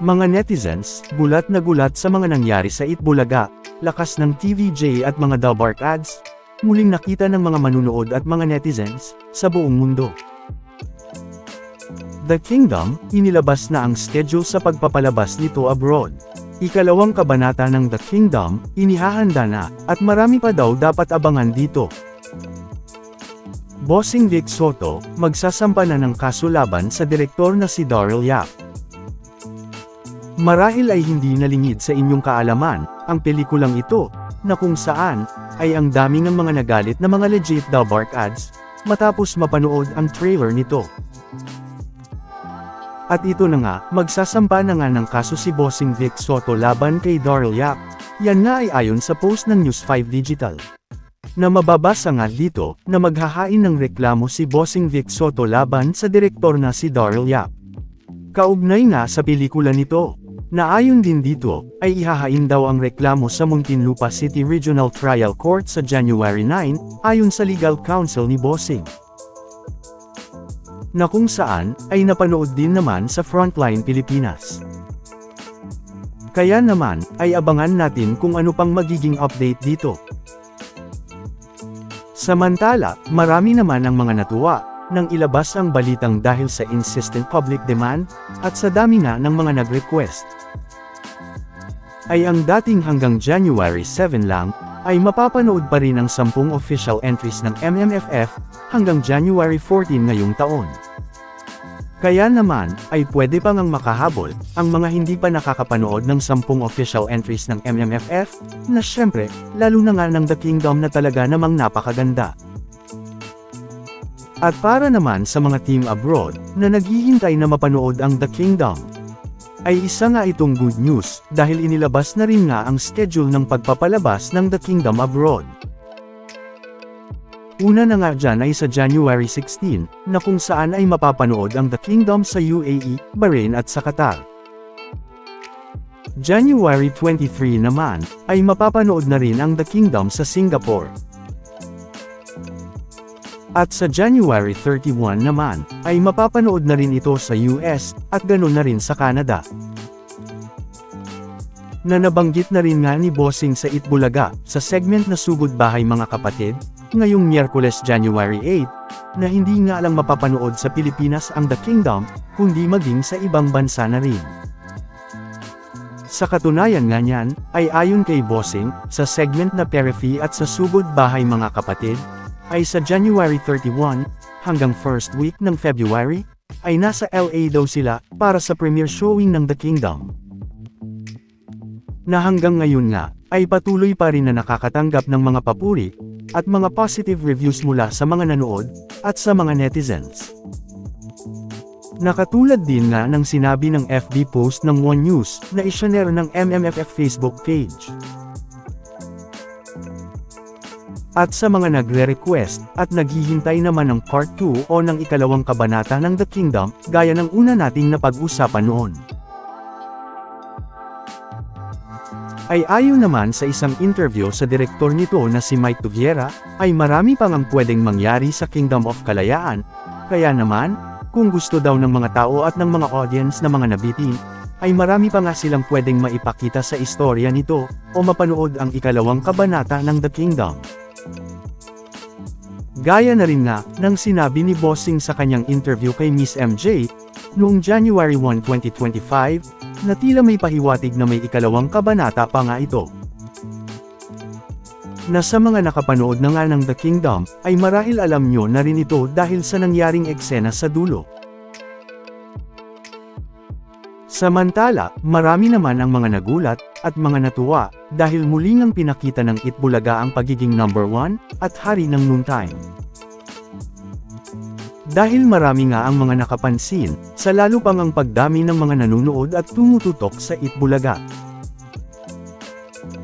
Mga netizens, gulat na gulat sa mga nangyari sa Itbulaga, lakas ng TVJ at mga Dabark ads, muling nakita ng mga manunood at mga netizens, sa buong mundo. The Kingdom, inilabas na ang schedule sa pagpapalabas nito abroad. Ikalawang kabanata ng The Kingdom, inihahanda na, at marami pa daw dapat abangan dito. Bossing Vic Soto, magsasampa na ng kaso laban sa direktor na si Daryl Yap. Marahil ay hindi nalingid sa inyong kaalaman, ang pelikulang ito, na kung saan, ay ang dami ng mga nagalit na mga legit Dabark ads, matapos mapanood ang trailer nito. At ito na nga, magsasampa na nga ng kaso si Bossing Vic Soto laban kay Daryl Yap, yan nga ay ayon sa post ng News 5 Digital. Na mababasa nga dito, na maghahain ng reklamo si Bossing Vic Soto laban sa direktor na si Daryl Yap. Kaugnay nga sa pelikula nito, na ayon din dito, ay ihahain daw ang reklamo sa Muntinlupa City Regional Trial Court sa January 9, ayon sa legal counsel ni Bossing. Na kung saan, ay napanood din naman sa Frontline Pilipinas. Kaya naman, ay abangan natin kung ano pang magiging update dito. Samantala, marami naman ang mga natuwa, nang ilabas ang balitang dahil sa insistent public demand, at sa dami nga ng mga nag-request. Ay ang dating hanggang January 7 lang, ay mapapanood pa rin ang 10 official entries ng MMFF, hanggang January 14 ngayong taon. Kaya naman, ay pwede pa ngang makahabol, ang mga hindi pa nakakapanood ng 10 official entries ng MMFF, na syempre, lalo na nga ng The Kingdom na talaga namang napakaganda. At para naman sa mga team abroad, na naghihintay na mapanood ang The Kingdom, ay isa nga itong good news, dahil inilabas na rin nga ang schedule ng pagpapalabas ng The Kingdom abroad. Una na nga dyan ay sa January 16, na kung saan ay mapapanood ang The Kingdom sa UAE, Bahrain at sa Qatar. January 23 naman, ay mapapanood na rin ang The Kingdom sa Singapore. At sa January 31 naman, ay mapapanood na rin ito sa US, at ganun na rin sa Canada. Na nabanggit na rin nga ni Bossing sa Itbulaga, sa segment na Sugod Bahay Mga Kapatid, ngayong Miyerkules January 8, na hindi nga lang mapapanood sa Pilipinas ang The Kingdom, kundi maging sa ibang bansa na rin. Sa katunayan nga niyan, ay ayon kay Bossing, sa segment na Periphery at sa Sugod Bahay Mga Kapatid, ay sa January 31, hanggang first week ng February, ay nasa LA daw sila, para sa premiere showing ng The Kingdom. Na hanggang ngayon nga, ay patuloy pa rin na nakakatanggap ng mga papuri, at mga positive reviews mula sa mga nanood, at sa mga netizens. Nakatulad din nga ng sinabi ng FB post ng One News, na isinare ng MMFF Facebook page. At sa mga nagre-request, at naghihintay naman ng part 2 o ng ikalawang kabanata ng The Kingdom, gaya ng una nating napag-usapan noon. Ay ayon naman sa isang interview sa direktor nito na si Mike Tuviera, ay marami pang ang pwedeng mangyari sa Kingdom of Kalayaan, kaya naman, kung gusto daw ng mga tao at ng mga audience na mga nabitin, ay marami pa nga silang pwedeng maipakita sa istorya nito, o mapanood ang ikalawang kabanata ng The Kingdom. Gaya na rin nga, ng sinabi ni Bossing sa kanyang interview kay Miss MJ, noong January 1, 2025, na tila may pahiwatig na may ikalawang kabanata pa nga ito. Na sa mga nakapanood na nga ng The Kingdom, ay marahil alam nyo na rin ito dahil sa nangyaring eksena sa dulo. Samantala, marami naman ang mga nagulat, at mga natuwa, dahil muling ang pinakita ng Itbulaga ang pagiging number 1, at hari ng noontime. Dahil marami nga ang mga nakapansin, sa lalo pang ang pagdami ng mga nanunood at tumututok sa Itbulaga.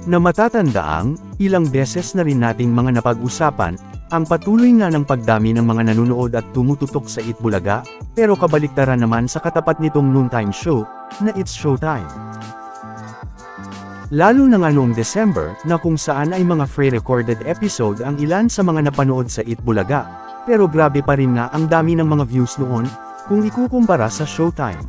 Na matatandaang, ilang beses na rin nating mga napag-usapan, ang patuloy nga ng pagdami ng mga nanunood at tumututok sa Itbulaga, pero kabaliktaran naman sa katapat nitong noontime show, na It's Showtime. Lalo na nga noong December, na kung saan ay mga pre-recorded episode ang ilan sa mga napanood sa Itbulaga, pero grabe pa rin nga ang dami ng mga views noon, kung ikukumpara sa Showtime.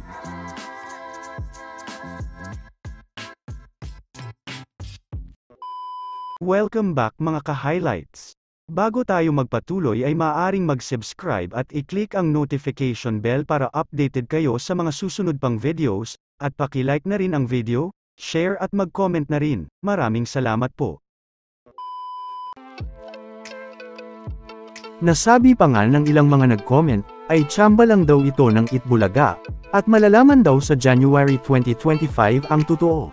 Welcome back mga ka-highlights. Bago tayo magpatuloy ay maaaring mag-subscribe at i-click ang notification bell para updated kayo sa mga susunod pang videos, at paki-like na rin ang video, share at mag-comment na rin. Maraming salamat po. Nasabi pa nga ng ilang mga nag-comment, ay tsamba lang daw ito ng Itbulaga, at malalaman daw sa January 2025 ang totoo.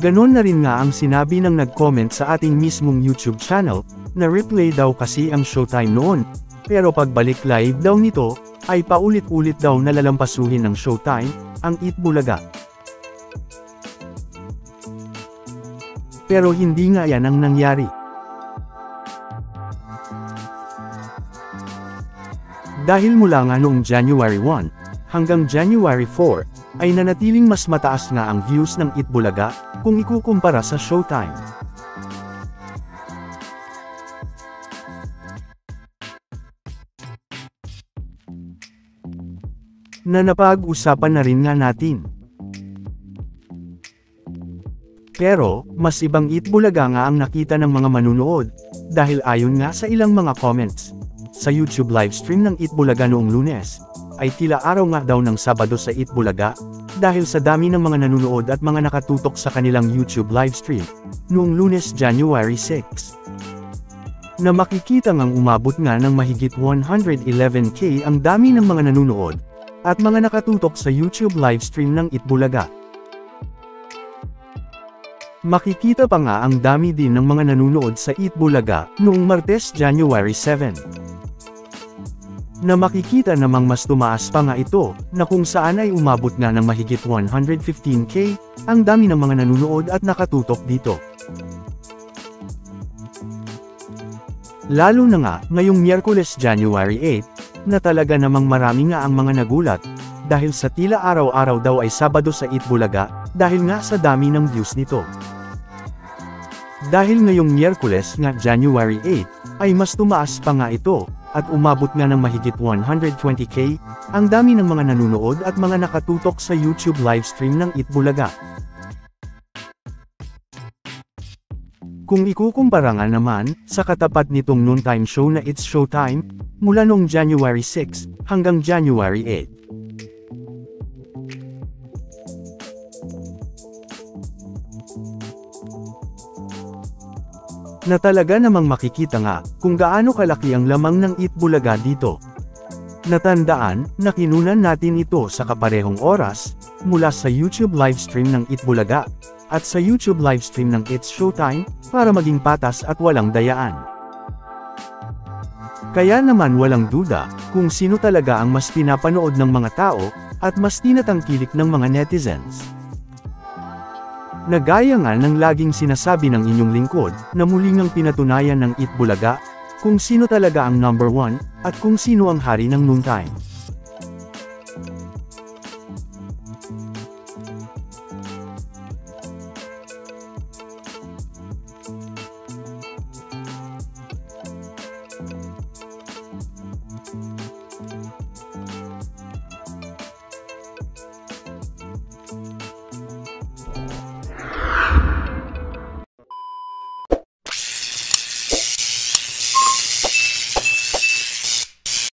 Ganon na rin nga ang sinabi ng nag-comment sa ating mismong YouTube channel, na replay daw kasi ang Showtime noon, pero pagbalik live daw nito, ay paulit-ulit daw nalalampasuhin ng Showtime, ang Itbulaga. Pero hindi nga yan ang nangyari. Dahil mula nga noong January 1, hanggang January 4, ay nanatiling mas mataas nga ang views ng Itbulaga, kung ikukumpara sa Showtime. Na napag-usapan na rin nga natin. Pero, mas ibang Itbulaga nga ang nakita ng mga manunood, dahil ayon nga sa ilang mga comments. Sa YouTube livestream ng Itbulaga noong Lunes, ay tila araw nga daw ng Sabado sa Itbulaga, dahil sa dami ng mga nanunood at mga nakatutok sa kanilang YouTube livestream, noong Lunes January 6. Na makikita ngang umabot nga ng mahigit 111K ang dami ng mga nanunood, at mga nakatutok sa YouTube livestream ng Itbulaga. Makikita pa nga ang dami din ng mga nanunood sa Itbulaga, noong Martes January 7. Na makikita namang mas tumaas pa nga ito, na kung saan ay umabot nga ng mahigit 115K, ang dami ng mga nanunood at nakatutok dito. Lalo na nga, ngayong Miyerkules January 8, na talaga namang marami nga ang mga nagulat, dahil sa tila araw-araw daw ay Sabado sa Itbulaga, dahil nga sa dami ng views nito. Dahil ngayong Miyerkules nga January 8, ay mas tumaas pa nga ito, at umabot nga ng mahigit 120K, ang dami ng mga nanunood at mga nakatutok sa YouTube livestream ng Itbulaga. Kung ikukumpara nga naman, sa katapat nitong noontime show na It's Showtime, mula noong January 6, hanggang January 8. Na talaga namang makikita nga, kung gaano kalaki ang lamang ng Itbulaga dito. Natandaan, na kinunan natin ito sa kaparehong oras, mula sa YouTube livestream ng Itbulaga, at sa YouTube livestream ng It's Showtime, para maging patas at walang dayaan. Kaya naman walang duda, kung sino talaga ang mas pinapanood ng mga tao, at mas tinatangkilik ng mga netizens. Na gaya nga ng laging sinasabi ng inyong lingkod, na muli ngang pinatunayan ng Itbulaga, kung sino talaga ang number 1, at kung sino ang hari ng noontime.